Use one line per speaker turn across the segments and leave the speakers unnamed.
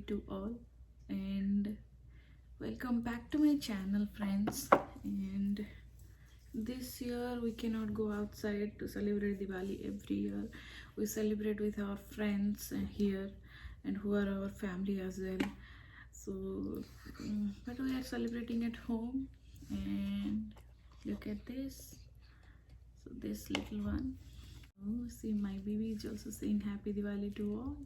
to all, and welcome back to my channel, friends. And this year we cannot go outside to celebrate Diwali. Every year we celebrate with our friends here and who are our family as well. So but we are celebrating at home. And look at this. So this little one, oh, see, my baby is also saying happy Diwali to all.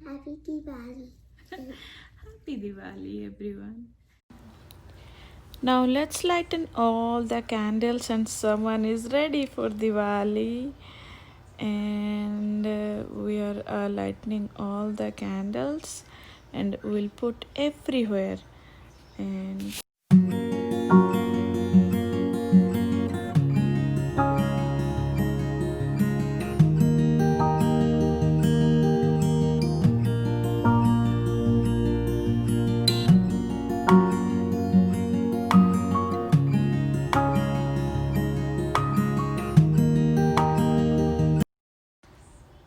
Happy Diwali.
Happy Diwali, everyone. Now let's lighten all the candles, and someone is ready for Diwali. And we are lightening all the candles, and we'll put everywhere. And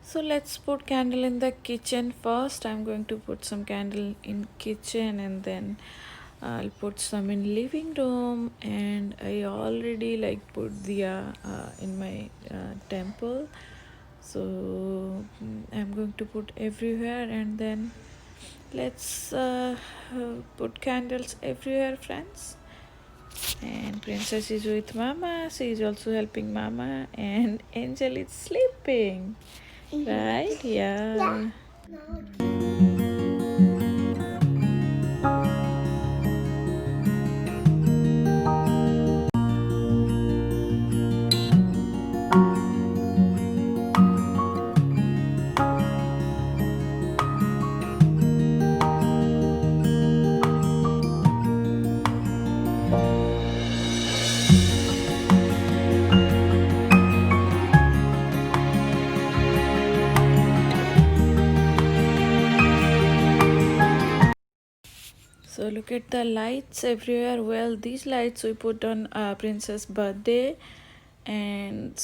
so let's put candle in the kitchen first. I'm going to put some candle in kitchen, and then I'll put some in living room. And I already put diya in my temple. So I'm going to put everywhere, and then let's put candles everywhere, friends. And Princess is with Mama. She is also helping Mama, and Angel is sleeping. Right? Yeah. So look at the lights everywhere. Well, these lights we put on Princess' birthday, and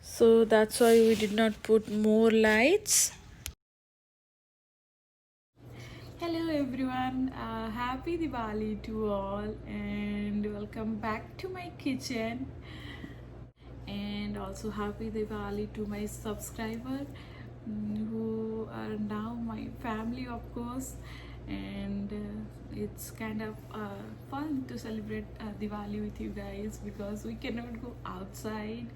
so that's why we did not put more lights. Hello everyone, happy Diwali to all, and welcome back to my kitchen. And also happy Diwali to my subscriber who are now my family, of course. And it's kind of fun to celebrate Diwali with you guys, because we cannot go outside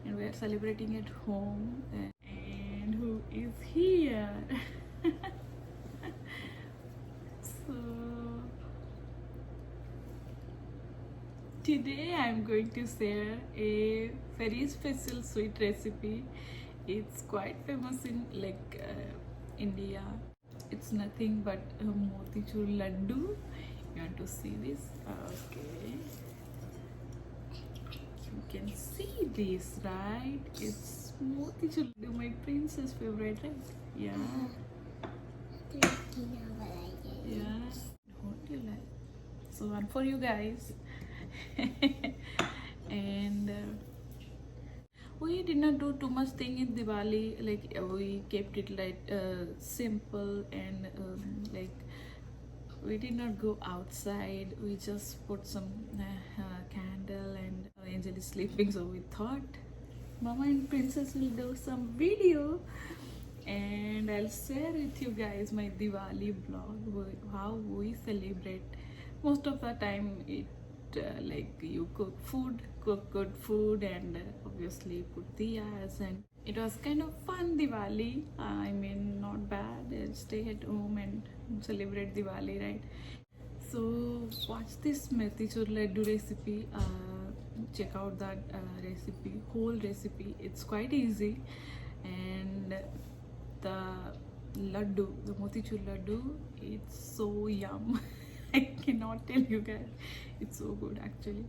and we are celebrating at home. And who is here? So today I'm going to share a very special sweet recipe. It's quite famous in India. It's nothing but a motichur laddu. You want to see this? Okay. You can see this, right? It's motichur laddu, my princess favorite, right? Yeah. Yeah. What do you like? So one for you guys. And we did not do too much thing in Diwali. We kept it simple, and we did not go outside. We just put some candle, and Angel is sleeping, so we thought Mama and Princess will do some video, and I'll share with you guys my Diwali vlog, how we celebrate. Most of the time it you cook good food, and obviously put diyas, and it was kind of fun Diwali. I mean, not bad. Stay at home and celebrate Diwali, right? So watch this Metichur laddu recipe. Check out that whole recipe. It's quite easy, and the the motichur laddu, it's so yum. I cannot tell you guys, it's so good actually.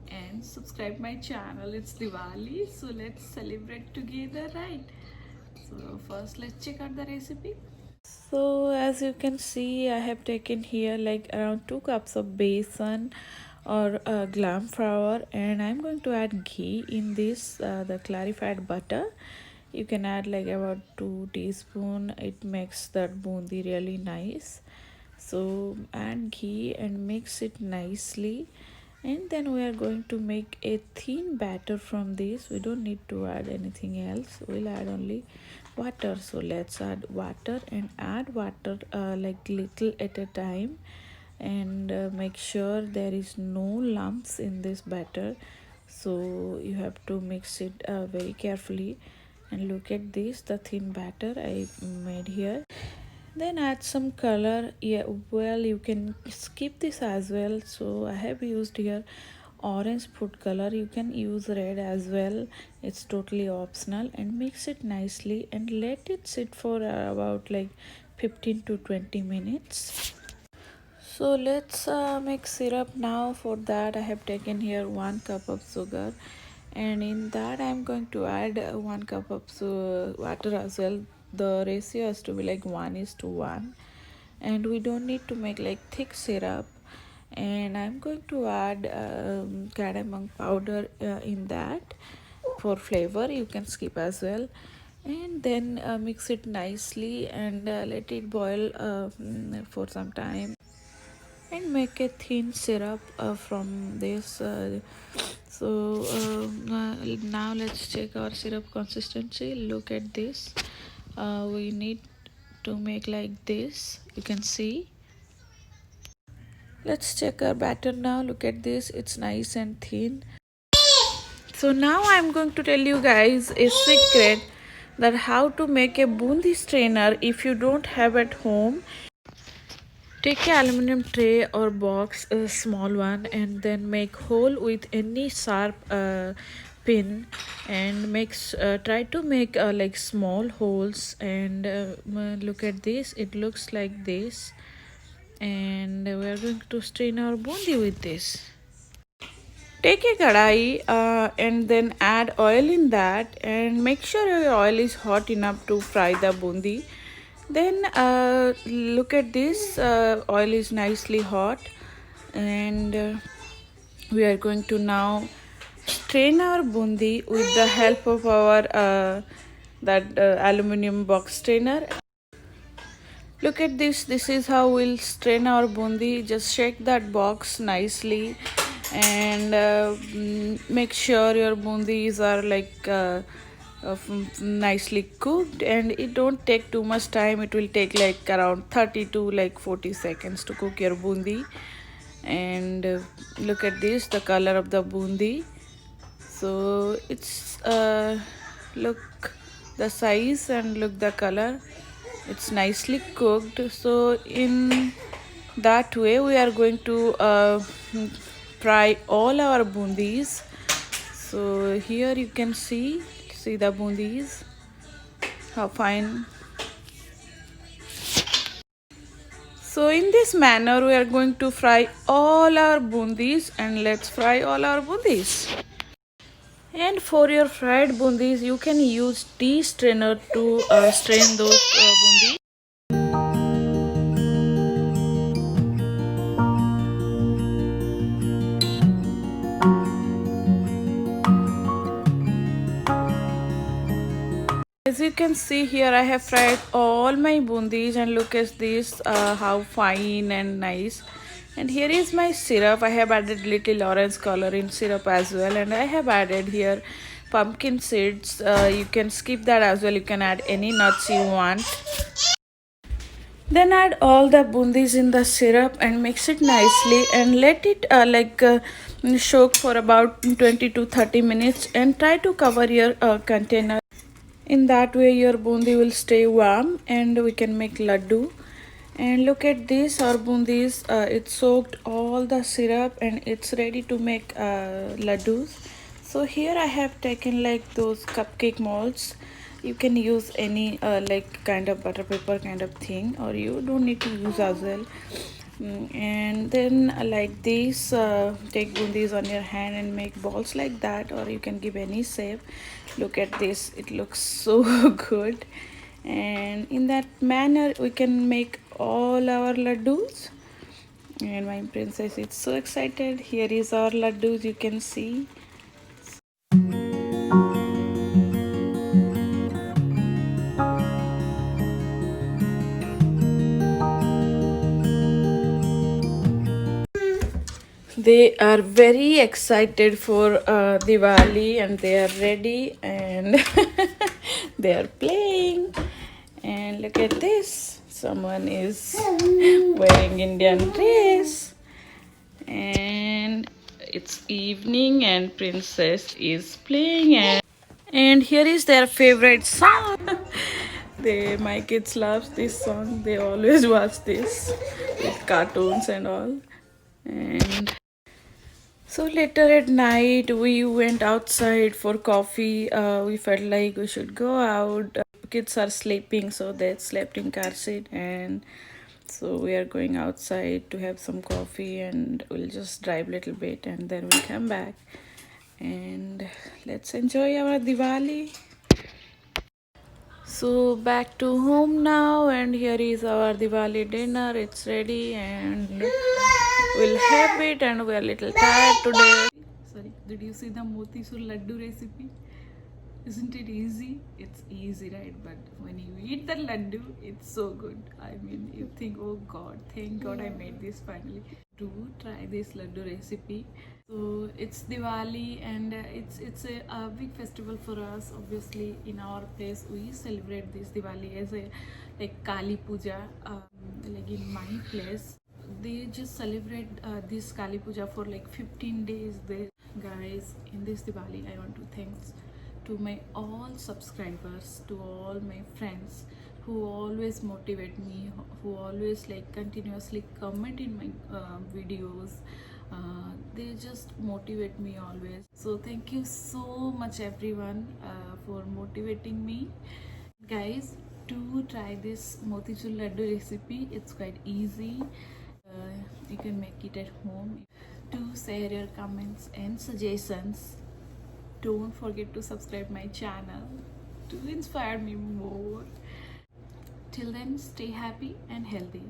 And subscribe my channel. It's Diwali, so let's celebrate together, right? So first let's check out the recipe. So as you can see, I have taken here around 2 cups of besan or gram flour, and I'm going to add ghee in this, the clarified butter. You can add like about 2 teaspoon. It makes that bundi really nice. So add ghee and mix it nicely, and then we are going to make a thin batter from this. We don't need to add anything else. We'll add only water. So let's add water, and add water like little at a time, and make sure there is no lumps in this batter. So you have to mix it very carefully. And look at this, the thin batter I made here. Then add some color. Yeah, well, you can skip this as well. So I have used here orange food color. You can use red as well, it's totally optional. And mix it nicely and let it sit for about like 15 to 20 minutes. So let's make syrup now. For that I have taken here 1 cup of sugar, and in that I'm going to add 1 cup of water as well. The ratio has to be like 1:1, and we don't need to make like thick syrup. And I'm going to add cardamom powder in that for flavor. You can skip as well. And then mix it nicely and let it boil for some time, and make a thin syrup from this. Now let's check our syrup consistency. Look at this. We need to make like this, you can see. Let's check our batter now. Look at this, it's nice and thin. So now I'm going to tell you guys a secret that how to make a bundi strainer if you don't have at home. Take an aluminum tray or box, a small one, and then make hole with any sharp pin, and try to make like small holes. And look at this, it looks like this. And we are going to strain our bundi with this. Take a kadai and then add oil in that, and make sure your oil is hot enough to fry the bundi. Then look at this, oil is nicely hot, and we are going to now strain our bundi with the help of our aluminum box strainer. Look at this, this is how we'll strain our bundi. Just shake that box nicely, and make sure your bundis are like nicely cooked, and it don't take too much time. It will take like around 30 to like 40 seconds to cook your bundi. And look at this, the color of the bundi. So it's look the size and look the color, it's nicely cooked. So in that way we are going to fry all our bundis. So here you can see the bundis, how fine. So in this manner we are going to fry all our bundis, and let's fry all our bundis. And for your fried bundis you can use tea strainer to strain those bundis. As you can see here, I have fried all my bundis, and look at this, how fine and nice. And here is my syrup. I have added little orange color in syrup as well, and I have added here pumpkin seeds. You can skip that as well. You can add any nuts you want. Then add all the bundis in the syrup and mix it nicely, and let it soak for about 20 to 30 minutes, and try to cover your container. In that way your bundi will stay warm, and we can make laddu. And look at this, our bundis, it soaked all the syrup and it's ready to make laddus. So here I have taken like those cupcake molds. You can use any like kind of butter paper kind of thing, or you don't need to use as well. And then like this, take bundis on your hand and make balls like that, or you can give any shape. Look at this, it looks so good. And in that manner we can make all our laddus. And my princess is so excited. Here is our laddus, you can see. They are very excited for Diwali and they are ready and they are playing. And look at this. Someone is wearing Indian dress. And it's evening and Princess is playing and here is their favorite song. My kids love this song. They always watch this with cartoons and all. And so later at night, we went outside for coffee. We felt like we should go out. Kids are sleeping, so they slept in car seat, and so we are going outside to have some coffee, and we'll just drive a little bit, and then we'll come back, and let's enjoy our Diwali. So back to home now, and here is our Diwali dinner. It's ready, and we'll have it. And we're a little tired today. Sorry, did you see the motichur laddu recipe? Isn't it easy? It's easy, right? But when you eat the laddu, it's so good. I mean, you think, oh God, thank God I made this finally. Do try this laddu recipe. So it's Diwali and it's a big festival for us. Obviously, in our place, we celebrate this Diwali as a like Kali Puja. Like in my place, they just celebrate this Kali Puja for like 15 days. Guys, in this Diwali, I want to thanks to my all subscribers, to all my friends who always motivate me, who always like continuously comment in my videos. They just motivate me always. So thank you so much everyone for motivating me. Guys, do try this motichur laddu recipe. It's quite easy. You can make it at home. Do share your comments and suggestions. Don't forget to subscribe my channel to inspire me more. Till then, stay happy and healthy.